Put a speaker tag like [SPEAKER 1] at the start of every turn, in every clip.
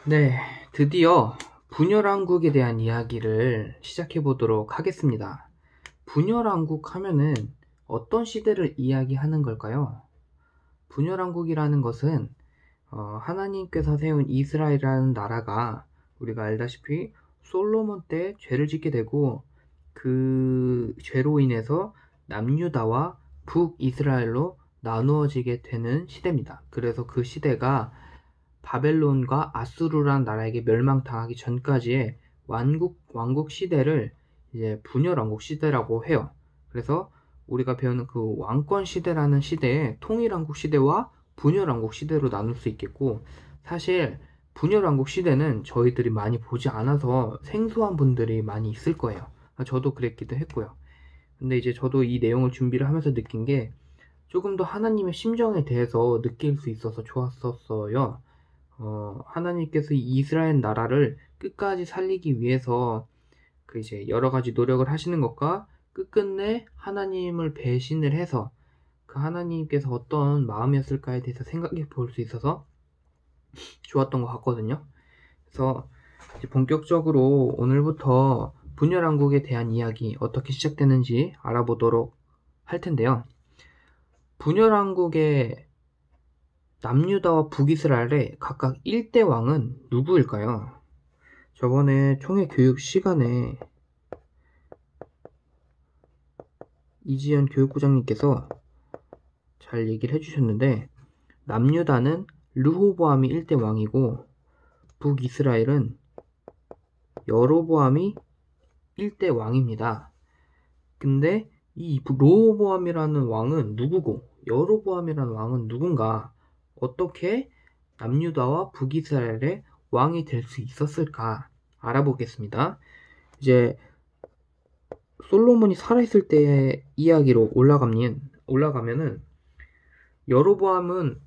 [SPEAKER 1] 네, 드디어 분열왕국에 대한 이야기를 시작해 보도록 하겠습니다. 분열왕국 하면은 어떤 시대를 이야기하는 걸까요? 분열왕국이라는 것은 하나님께서 세운 이스라엘이라는 나라가 우리가 알다시피 솔로몬 때 죄를 짓게 되고 그 죄로 인해서 남유다와 북이스라엘로 나누어지게 되는 시대입니다. 그래서 그 시대가 바벨론과 아수르라는 나라에게 멸망당하기 전까지의 왕국 시대를 이제 분열왕국 시대라고 해요. 그래서 우리가 배우는 그 왕권 시대라는 시대에 통일왕국 시대와 분열왕국 시대로 나눌 수 있겠고, 사실 분열왕국 시대는 저희들이 많이 보지 않아서 생소한 분들이 많이 있을 거예요. 저도 그랬기도 했고요. 근데 이제 저도 이 내용을 준비를 하면서 느낀 게 조금 더 하나님의 심정에 대해서 느낄 수 있어서 좋았었어요. 하나님께서 이 이스라엘 나라를 끝까지 살리기 위해서 그 이제 여러 가지 노력을 하시는 것과 끝끝내 하나님을 배신을 해서 그 하나님께서 어떤 마음이었을까에 대해서 생각해 볼 수 있어서 좋았던 것 같거든요. 그래서 이제 본격적으로 오늘부터 분열왕국에 대한 이야기 어떻게 시작되는지 알아보도록 할 텐데요. 분열왕국의 남유다와 북이스라엘의 각각 1대 왕은 누구일까요? 저번에 총회 교육 시간에 이지연 교육부장님께서 잘 얘기를 해주셨는데, 남유다는 르호보암이 1대 왕이고 북이스라엘은 여로보암이 1대 왕입니다. 근데 이 르호보암이라는 왕은 누구고 여로보암이라는 왕은 누군가, 어떻게 남유다와 북이스라엘의 왕이 될 수 있었을까 알아보겠습니다. 이제 솔로몬이 살아있을 때의 이야기로 올라가면은 여로보암은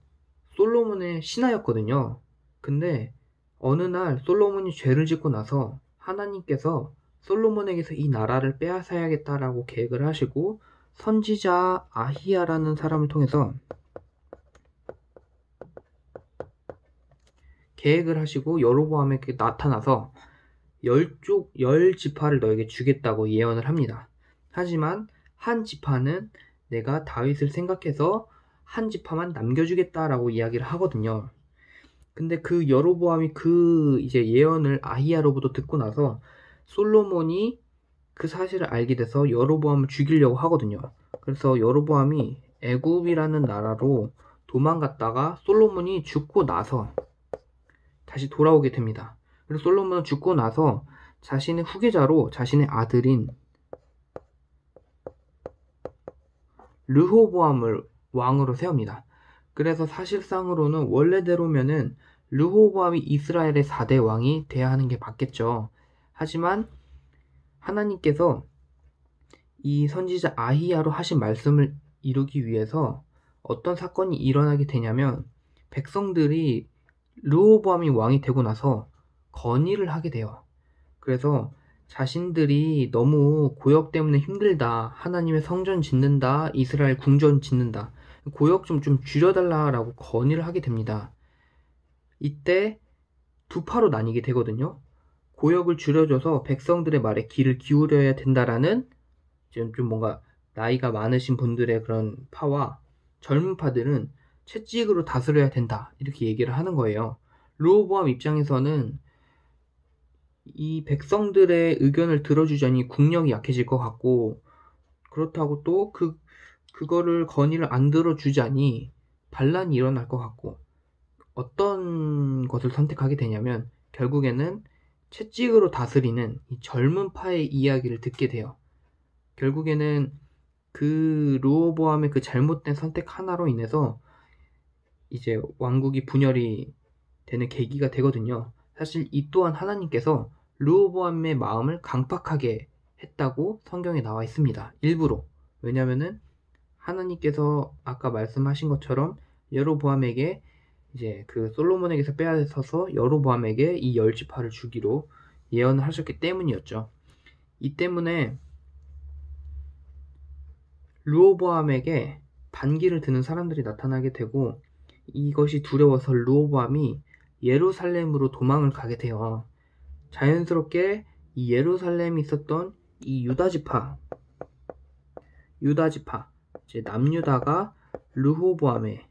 [SPEAKER 1] 솔로몬의 신하였거든요. 근데 어느 날 솔로몬이 죄를 짓고 나서 하나님께서 솔로몬에게서 이 나라를 빼앗아야겠다라고 계획을 하시고 선지자 아히야라는 사람을 통해서 계획을 하시고 여로보암에게 나타나서 열 지파를 너에게 주겠다고 예언을 합니다. 하지만 한 지파는 내가 다윗을 생각해서 한 지파만 남겨주겠다라고 이야기를 하거든요. 근데 그 여로보암이 그 이제 예언을 아히야로부터 듣고 나서 솔로몬이 그 사실을 알게 돼서 여로보암을 죽이려고 하거든요. 그래서 여로보암이 애굽이라는 나라로 도망갔다가 솔로몬이 죽고 나서 다시 돌아오게 됩니다. 그래서 솔로몬은 죽고 나서 자신의 후계자로 자신의 아들인 르호보암을 왕으로 세웁니다. 그래서 사실상으로는 원래대로면은 르호보암이 이스라엘의 4대 왕이 돼야 하는 게 맞겠죠. 하지만 하나님께서 이 선지자 아히야로 하신 말씀을 이루기 위해서 어떤 사건이 일어나게 되냐면, 백성들이 르호보암이 왕이 되고 나서 건의를 하게 돼요. 그래서 자신들이 너무 고역 때문에 힘들다, 하나님의 성전 짓는다, 이스라엘 궁전 짓는다, 고역 좀 줄여달라라고 건의를 하게 됩니다. 이때 두 파로 나뉘게 되거든요. 고역을 줄여줘서 백성들의 말에 귀를 기울여야 된다라는 좀 뭔가 나이가 많으신 분들의 그런 파와, 젊은 파들은 채찍으로 다스려야 된다 이렇게 얘기를 하는 거예요. 르호보암 입장에서는 이 백성들의 의견을 들어주자니 국력이 약해질 것 같고, 그렇다고 또 그거를 건의를 안 들어주자니 반란이 일어날 것 같고, 어떤 것을 선택하게 되냐면 결국에는 채찍으로 다스리는 이 젊은 파의 이야기를 듣게 돼요. 결국에는 그 르호보암의 그 잘못된 선택 하나로 인해서 이제 왕국이 분열이 되는 계기가 되거든요. 사실 이 또한 하나님께서 르호보암의 마음을 강팍하게 했다고 성경에 나와 있습니다. 일부러. 왜냐면은 하나님께서 아까 말씀하신 것처럼 여로보암에게 이제 그 솔로몬에게서 빼앗아서 여로보암에게 이 열 지파를 주기로 예언을 하셨기 때문이었죠. 이 때문에 르호보암에게 반기를 드는 사람들이 나타나게 되고, 이것이 두려워서 르호보암이 예루살렘으로 도망을 가게 돼요. 자연스럽게 이 예루살렘에 있었던 이 유다지파, 이제 남유다가 르호보암의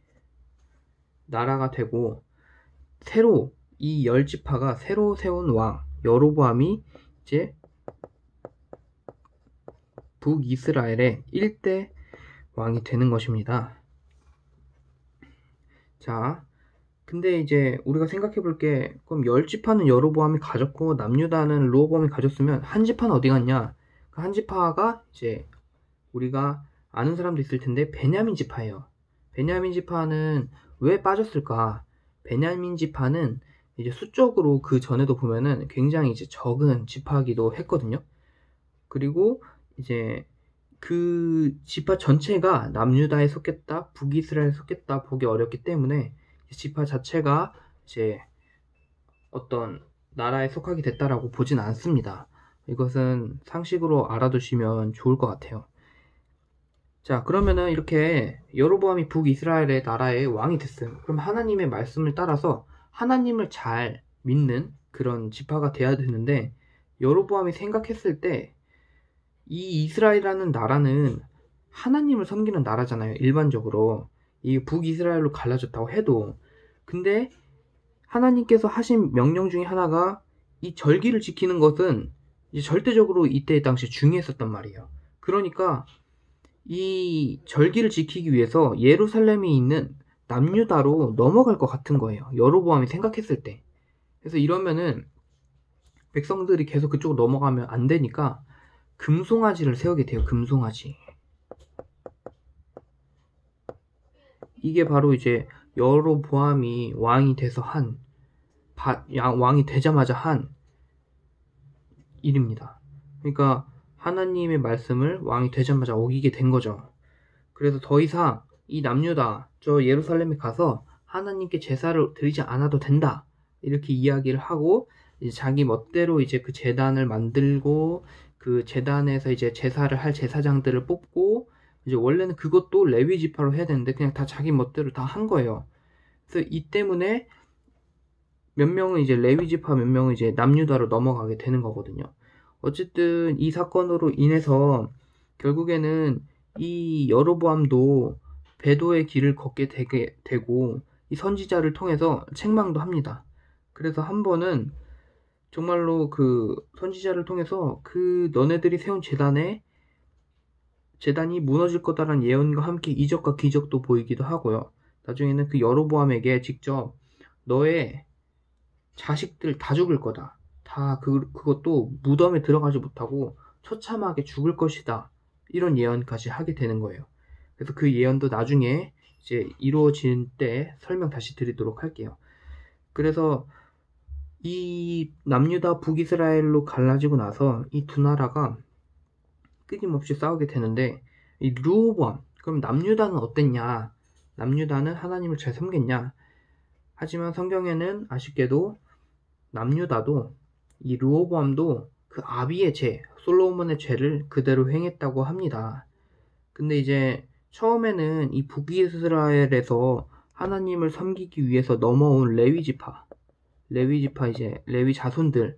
[SPEAKER 1] 나라가 되고, 새로 이 10지파가 새로 세운 왕 여로보암이 이제 북이스라엘의 1대 왕이 되는 것입니다. 자, 근데 이제 우리가 생각해 볼게, 그럼 10지파는 여로보암이 가졌고 남유다는 르호보암이 가졌으면 한 지파는 어디 갔냐? 그 한 지파가 이제 우리가 아는 사람도 있을 텐데 베냐민 지파예요. 베냐민 지파는 왜 빠졌을까? 베냐민 지파는 이제 수적으로 그 전에도 보면은 굉장히 이제 적은 지파기도 했거든요. 그리고 이제 그 지파 전체가 남유다에 속했다, 북이스라엘에 속했다 보기 어렵기 때문에 지파 자체가 이제 어떤 나라에 속하게 됐다라고 보진 않습니다. 이것은 상식으로 알아두시면 좋을 것 같아요. 자, 그러면은 이렇게 여로보암이 북이스라엘의 나라의 왕이 됐어요. 그럼 하나님의 말씀을 따라서 하나님을 잘 믿는 그런 지파가 돼야 되는데, 여로보암이 생각했을 때 이 이스라엘이라는 나라는 하나님을 섬기는 나라잖아요. 일반적으로 이 북이스라엘로 갈라졌다고 해도. 근데 하나님께서 하신 명령 중에 하나가 이 절기를 지키는 것은 이제 절대적으로 이때 당시 중요했었단 말이에요. 그러니까 이 절기를 지키기 위해서 예루살렘에 있는 남유다로 넘어갈 것 같은 거예요. 여로보암이 생각했을 때. 그래서 이러면은 백성들이 계속 그쪽으로 넘어가면 안 되니까 금송아지를 세우게 돼요. 금송아지. 이게 바로 이제 여로보암이 왕이 돼서 왕이 되자마자 한 일입니다. 그러니까 하나님의 말씀을 왕이 되자마자 어기게 된 거죠. 그래서 더 이상 이 남유다, 저 예루살렘에 가서 하나님께 제사를 드리지 않아도 된다, 이렇게 이야기를 하고, 이제 자기 멋대로 이제 그 제단을 만들고, 그 제단에서 이제 제사를 할 제사장들을 뽑고, 이제 원래는 그것도 레위 지파로 해야 되는데 그냥 다 자기 멋대로 다 한 거예요. 그래서 이 때문에 몇 명은 이제 레위 지파, 몇 명은 이제 남유다로 넘어가게 되는 거거든요. 어쨌든 이 사건으로 인해서 결국에는 이 여로보암도 배도의 길을 걷게 되고, 이 선지자를 통해서 책망도 합니다. 그래서 한 번은 정말로 그 선지자를 통해서 그 너네들이 세운 재단이 무너질 거다라는 예언과 함께 이적과 기적도 보이기도 하고요. 나중에는 그 여로보암에게 직접 너의 자식들 다 죽을 거다, 다 그것도 무덤에 들어가지 못하고 처참하게 죽을 것이다, 이런 예언까지 하게 되는 거예요. 그래서 그 예언도 나중에 이제 이루어진 때 설명 다시 드리도록 할게요. 그래서 이 남유다 북이스라엘로 갈라지고 나서 이 두 나라가 끊임없이 싸우게 되는데, 이 르호보암, 그럼 남유다는 어땠냐? 남유다는 하나님을 잘 섬겼냐? 하지만 성경에는 아쉽게도 남유다도 이 르호보암도 그 아비의 죄, 솔로몬의 죄를 그대로 행했다고 합니다. 근데 이제 처음에는 이 북이스라엘에서 하나님을 섬기기 위해서 넘어온 레위지파, 이제 레위 자손들이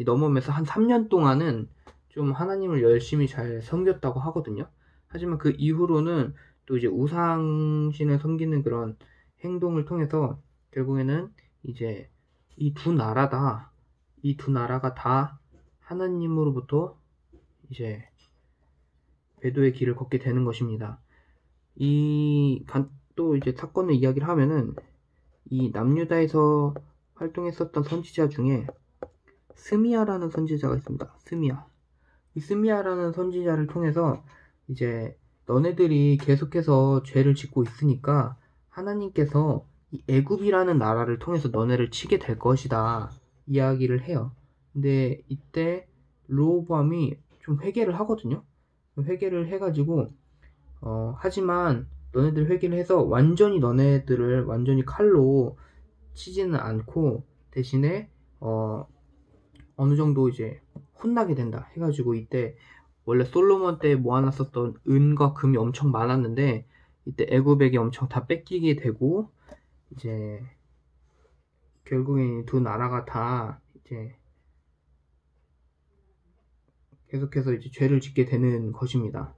[SPEAKER 1] 넘어오면서 한 3년 동안은 좀 하나님을 열심히 잘 섬겼다고 하거든요. 하지만 그 이후로는 또 이제 우상신을 섬기는 그런 행동을 통해서 결국에는 이제 이 두 나라가 다 하나님으로부터 이제 배도의 길을 걷게 되는 것입니다. 또 이제 사건을 이야기를 하면은, 이 남유다에서 활동했었던 선지자 중에 스미야라는 선지자가 있습니다. 이 스미야라는 선지자를 통해서 이제 너네들이 계속해서 죄를 짓고 있으니까 하나님께서 이 애굽이라는 나라를 통해서 너네를 치게 될 것이다, 이야기를 해요. 근데 이때 르호보암이 좀 회개를 하거든요. 회개를 해가지고 하지만 너네들 회개를 해서 너네들을 완전히 칼로 치지는 않고, 대신에 어느 정도 이제 혼나게 된다 해가지고, 이때 원래 솔로몬 때 모아놨었던 은과 금이 엄청 많았는데 이때 애굽에게 엄청 다 뺏기게 되고, 이제 결국엔 두 나라가 다 이제 계속해서 이제 죄를 짓게 되는 것입니다.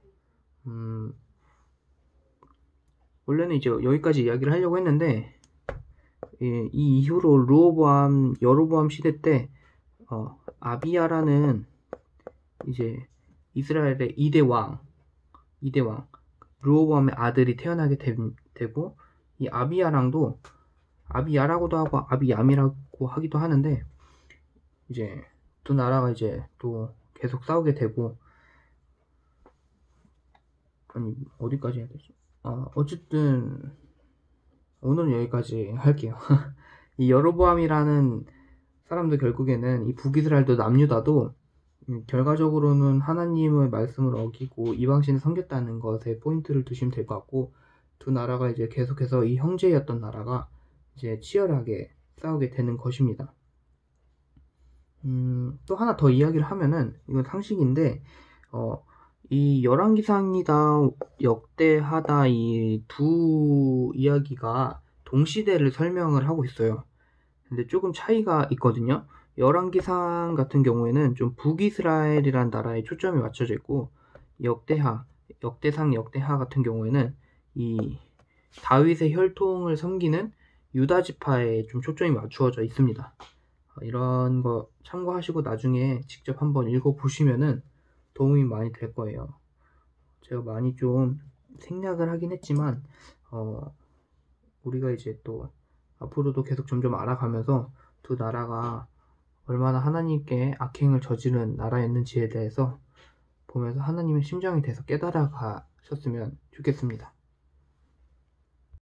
[SPEAKER 1] 원래는 이제 여기까지 이야기를 하려고 했는데, 이 이후로 여로보암 시대 때 아비야라는 이제 이스라엘의 2대 왕 르호보암의 아들이 태어나게 되고, 이 아비야라고도 하고 아비얌이라고 하기도 하는데, 이제 두 나라가 이제 또 계속 싸우게 되고, 아니 어디까지 해야 되지? 어쨌든 오늘은 여기까지 할게요. 이 여로보암이라는 사람도 결국에는 이 북이스라엘도 남유다도 결과적으로는 하나님의 말씀을 어기고 이방신을 섬겼다는 것에 포인트를 두시면 될 것 같고, 두 나라가 이제 계속해서 이 형제였던 나라가 이제 치열하게 싸우게 되는 것입니다. 또 하나 더 이야기를 하면은, 이건 상식인데, 이 열왕기상이다 역대하다 이 두 이야기가 동시대를 설명을 하고 있어요. 근데 조금 차이가 있거든요. 열왕기상 같은 경우에는 좀 북이스라엘이란 나라에 초점이 맞춰져 있고, 역대하 같은 경우에는 이 다윗의 혈통을 섬기는 유다 지파에 좀 초점이 맞추어져 있습니다. 이런 거 참고하시고 나중에 직접 한번 읽어보시면은 도움이 많이 될 거예요. 제가 많이 좀 생략을 하긴 했지만, 우리가 이제 또 앞으로도 계속 점점 알아가면서 두 나라가 얼마나 하나님께 악행을 저지른 나라였는지에 대해서 보면서 하나님의 심정에 대해서 깨달아 가셨으면 좋겠습니다.